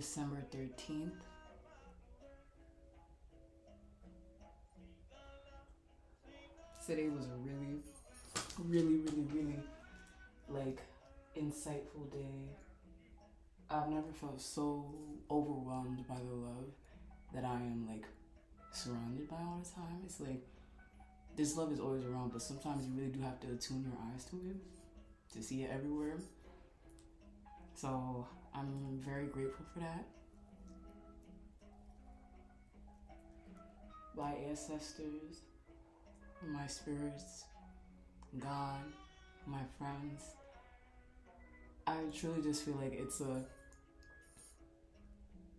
December 13th. Today was a really like insightful day. I've never felt so overwhelmed by the love that I am like surrounded by all the time. It's like this love is always around, but sometimes you really do have to attune your eyes to it to see it everywhere. So I'm very grateful for that. My ancestors, my spirits, God, my friends. I truly just feel like it's a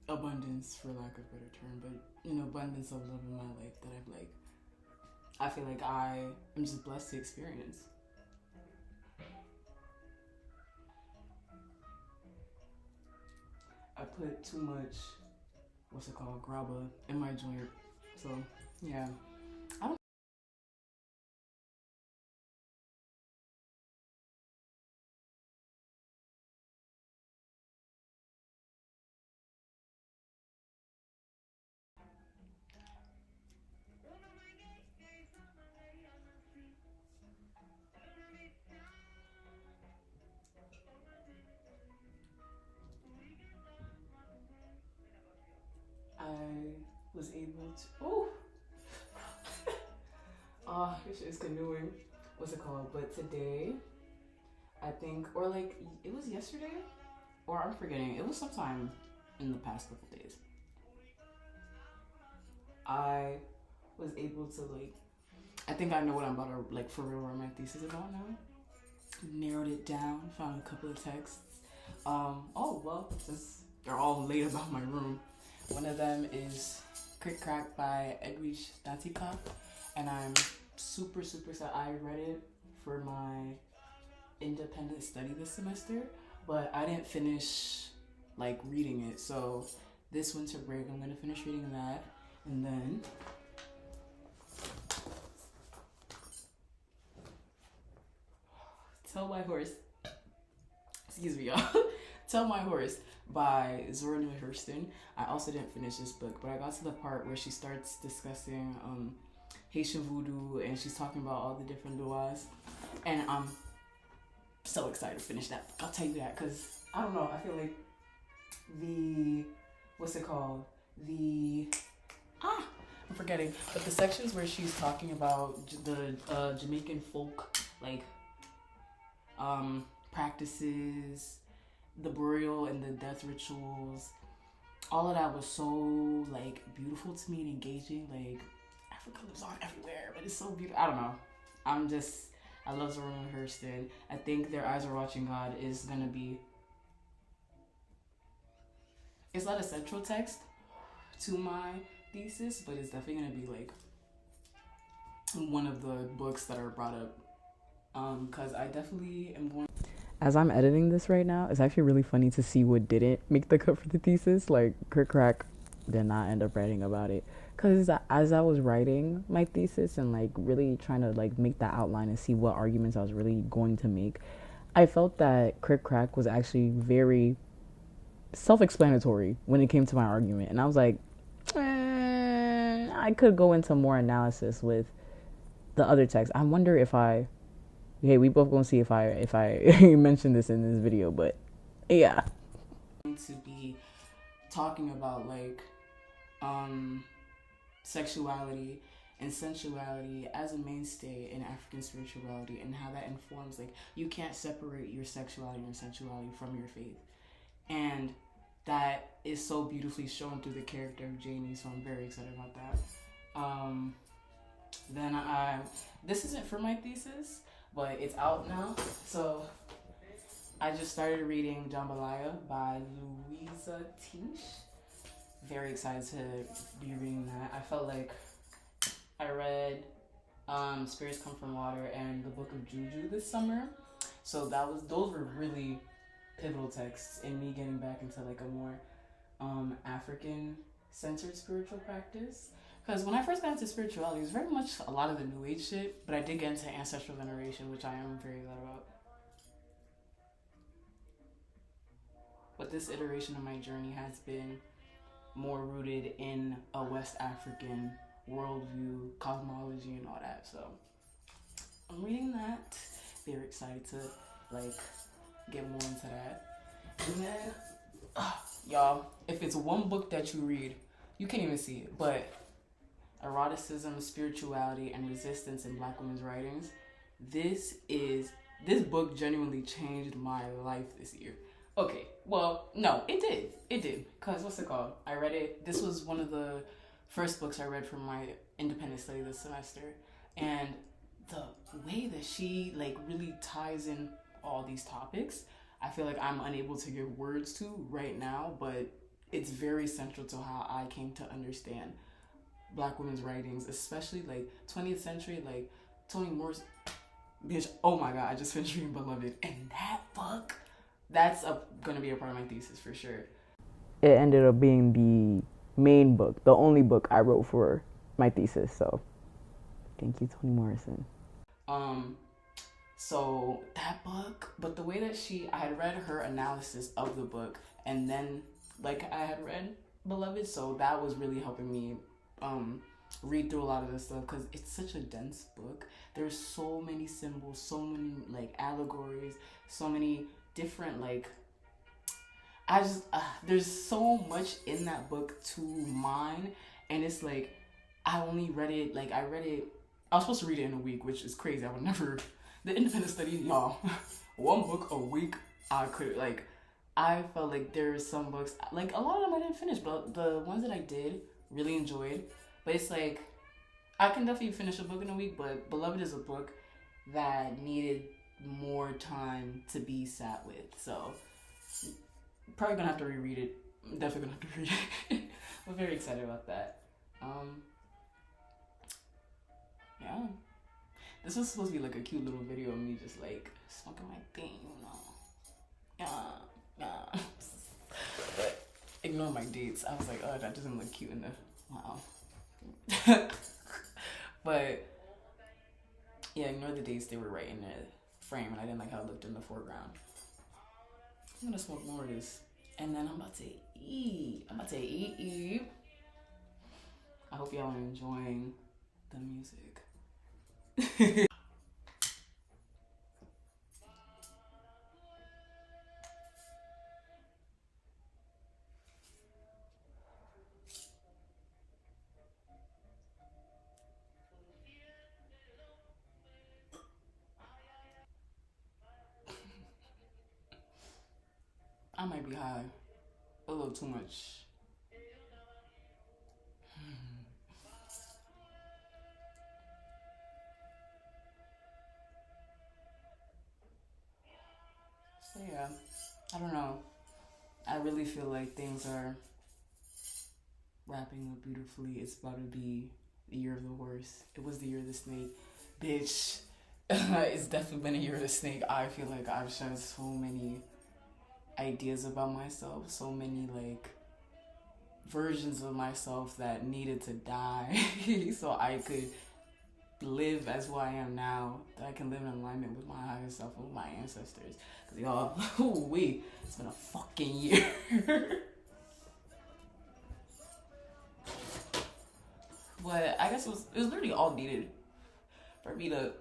abundance, for lack of a better term, but abundance of love in my life that I feel like I am just blessed to experience. I put too much, grabba in my joint. So, yeah. I was able to, this shit is canoeing. What's it called? But today, I think, or like, it was yesterday? Or I'm forgetting. It was sometime in the past couple days. I was able to I think I know what I'm about to for real write my thesis about now. Narrowed it down, found a couple of texts. Since they're all laid about my room, one of them is Crick Crack by Edwidge Datika, and I'm super sad. I read it for my independent study this semester, but I didn't finish reading it. So this winter break, I'm gonna finish reading that, and then Tell My Horse. Excuse me, y'all. Tell My Horse by Zora Neale Hurston. I also didn't finish this book, but I got to the part where she starts discussing Haitian voodoo, and she's talking about all the different lois, and I'm so excited to finish that book. I'll tell you that, because I don't know, I feel like I'm forgetting, but the sections where she's talking about the Jamaican folk practices, the burial and the death rituals, all of that was so beautiful to me and engaging. Africa lives on everywhere, but it's so beautiful. I don't know. I love Zora Neale Hurston. I think Their Eyes Are Watching God is gonna be. It's not a central text to my thesis, but it's definitely gonna be one of the books that are brought up. Because I definitely am going. As I'm editing this right now, it's actually really funny to see what didn't make the cut for the thesis. Crick Crack did not end up writing about it. Because as I was writing my thesis and really trying to make that outline and see what arguments I was really going to make, I felt that Crick Crack was actually very self-explanatory when it came to my argument. And I was like, I could go into more analysis with the other text. I wonder if we both gonna see if I mention this in this video, but yeah. To be talking about sexuality and sensuality as a mainstay in African spirituality, and how that informs you can't separate your sexuality and sensuality from your faith, and that is so beautifully shown through the character of Janie. So I'm very excited about that. Then this isn't for my thesis, but it's out now. So I just started reading Jambalaya by Louisa Tish. Very excited to be reading that. I felt like I read Spirits Come From Water and the Book of Juju this summer. So those were really pivotal texts in me getting back into a more African-centered spiritual practice. Because when I first got into spirituality, it was very much a lot of the New Age shit, but I did get into ancestral veneration, which I am very glad about. but this iteration of my journey has been more rooted in a West African worldview, cosmology, and all that. So I'm reading that. Very excited to like get more into that. And then, y'all, if it's one book that you read, you can't even see it, but Eroticism, Spirituality, and Resistance in Black Women's Writings. This book genuinely changed my life this year. Okay, well, no, it did. Cause what's it called? I read it. This was one of the first books I read from my independent study this semester, and the way that she like really ties in all these topics, I feel like I'm unable to give words to right now, but it's very central to how I came to understand Black women's writings, especially like 20th century, like Toni Morrison. Bitch, oh my god, I just finished reading Beloved, and that book, that's gonna be a part of my thesis for sure. It ended up being the main book, the only book I wrote for my thesis, so thank you, Toni Morrison. So that book, but the way that I had read her analysis of the book, and then like I had read Beloved, so that was really helping me read through a lot of this stuff, because it's such a dense book. There's so many symbols, so many like allegories, so many different like there's so much in that book to mine, and it's like I was supposed to read it in a week, which is crazy. I would never. The independent study, y'all, one book a week, I felt like there's some books, like a lot of them I didn't finish, but the ones that I did really enjoyed. But it's like, I can definitely finish a book in a week, but Beloved is a book that needed more time to be sat with. So, probably gonna have to reread it. I'm definitely gonna have to read it. I'm very excited about that. Yeah. This was supposed to be like a cute little video of me just like smoking my thing, you know. Yeah. But ignore my dates. I was like, oh, that doesn't look cute enough. Wow. But yeah, ignore the dates. They were right in the frame, and I didn't like how it looked in the foreground. I'm gonna smoke more of this, and then I'm about to eat. I hope y'all are enjoying the music. I might be high. A little too much. So yeah, I don't know. I really feel like things are wrapping up beautifully. It's about to be the year of the horse. It was the year of the snake. Bitch, it's definitely been a year of the snake. I feel like I've shed so many ideas about myself, so many like versions of myself that needed to die so I could live as who I am now, that I can live in alignment with my higher self and with my ancestors. Cause y'all, it's been a fucking year. But I guess it was literally all needed for me to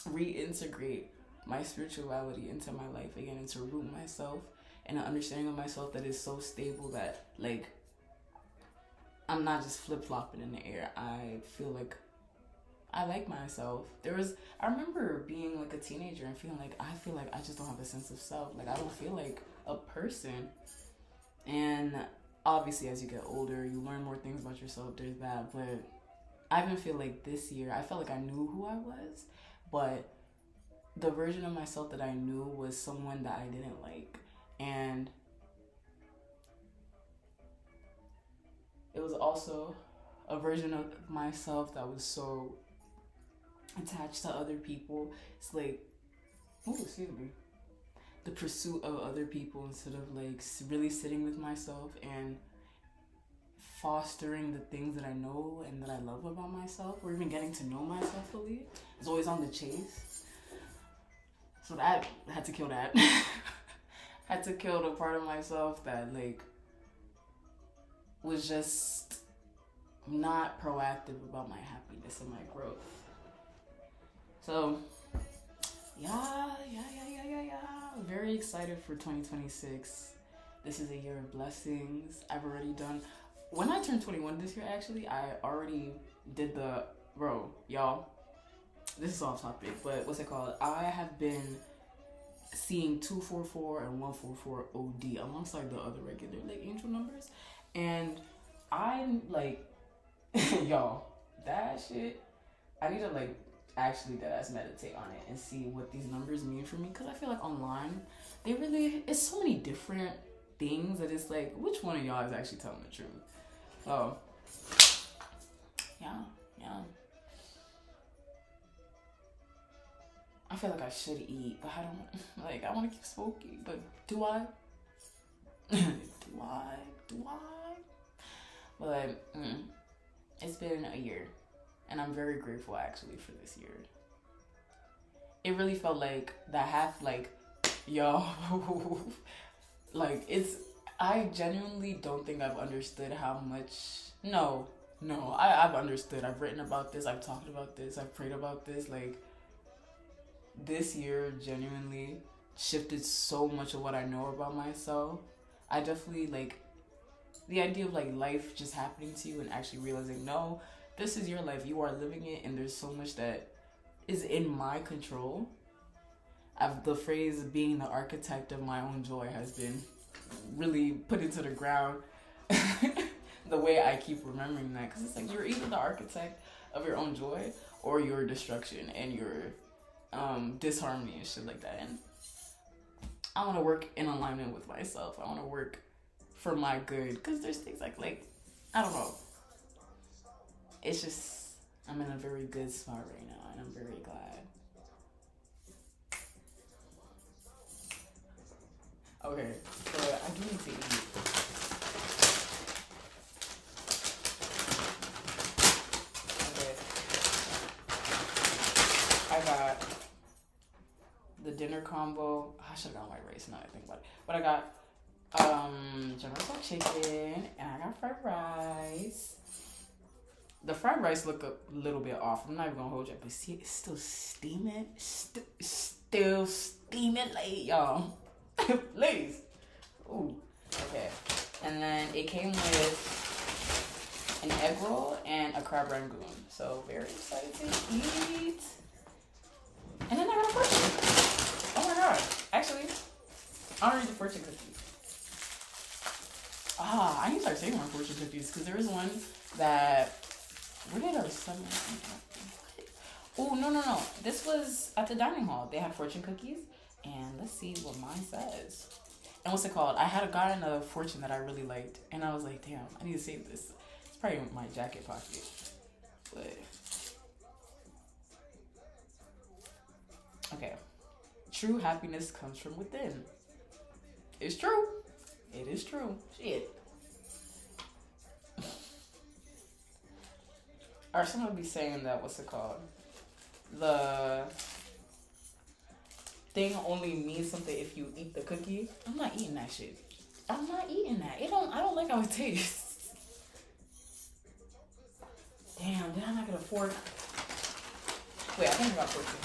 reintegrate my spirituality into my life again, and to root myself in an understanding of myself that is so stable that like I'm not just flip-flopping in the air. I feel like I like myself. I remember being like a teenager and feeling like I just don't have a sense of self. Like I don't feel like a person. And obviously as you get older, you learn more things about yourself. There's that. But I even feel like this year, I felt like I knew who I was. But the version of myself that I knew was someone that I didn't like. And it was also a version of myself that was so attached to other people. It's like, the pursuit of other people instead of like really sitting with myself and fostering the things that I know and that I love about myself, or even getting to know myself fully. It's always on the chase. So that I had to kill that. had to kill the part of myself that like was just not proactive about my happiness and my growth. So yeah. I'm very excited for 2026. This is a year of blessings. I've already done, when I turned 21 this year, actually, I already did the, y'all, this is off topic, but what's it called? I have been seeing 244 and 144 OD alongside the other regular like angel numbers, and I'm like, y'all, that shit, I need to like actually deadass meditate on it and see what these numbers mean for me, because I feel like online they really, it's so many different things that it's like, which one of y'all is actually telling the truth? So yeah. I feel like I should eat, but I don't, like, I want to keep smoking, but do I? do I? But it's been a year, and I'm very grateful actually for this year. It really felt like that half, like, yo, like, it's, I genuinely don't think I've understood how much, no, I've understood. I've written about this, I've talked about this, I've prayed about this, like, this year genuinely shifted so much of what I know about myself. I definitely, like, the idea of, like, life just happening to you and actually realizing, no, this is your life, you are living it, and there's so much that is in my control. The phrase being the architect of my own joy has been really put into the ground. The way I keep remembering that, because it's like you're either the architect of your own joy or your destruction and your disharmony and shit like that. And I want to work in alignment with myself. I want to work for my good, because there's things like I don't know. It's just, I'm in a very good spot right now, and I'm very glad. Okay, so I do need to eat. Okay. I got the dinner combo. I should have got white rice now that I think about it. But I got Jamaican chicken, and I got fried rice. The fried rice look a little bit off. I'm not even gonna hold you, but see, it's still steaming. Still steaming late, y'all. Please. Ooh. Okay. And then it came with an egg roll and a crab rangoon. So very excited to eat. And then I got a fortune. Oh my god. Actually, I don't need the fortune cookies. I need to start saving my fortune cookies, because there was one that, where did I send it? Oh, no. This was at the dining hall. They had fortune cookies. And let's see what mine says. And what's it called? I had gotten a fortune that I really liked. And I was like, damn, I need to save this. It's probably in my jacket pocket. But, okay. True happiness comes from within. It's true. It is true. Shit. Or someone would be saying that, what's it called? The thing only means something if you eat the cookie. I'm not eating that shit. I'm not eating that. I don't like how it tastes. Damn, did I not get a fork? Wait, I think I got forks in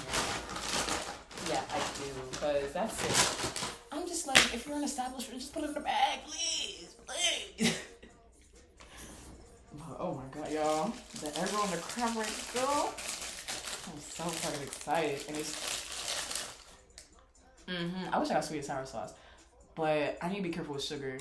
here. Yeah, I do, because that's it. I'm just like, if you're an establishment, just put it in the bag, please. Oh my god, y'all. The egg roll and the crab right girl. I'm so fucking excited. And it's I wish I got sweet and sour sauce, but I need to be careful with sugar.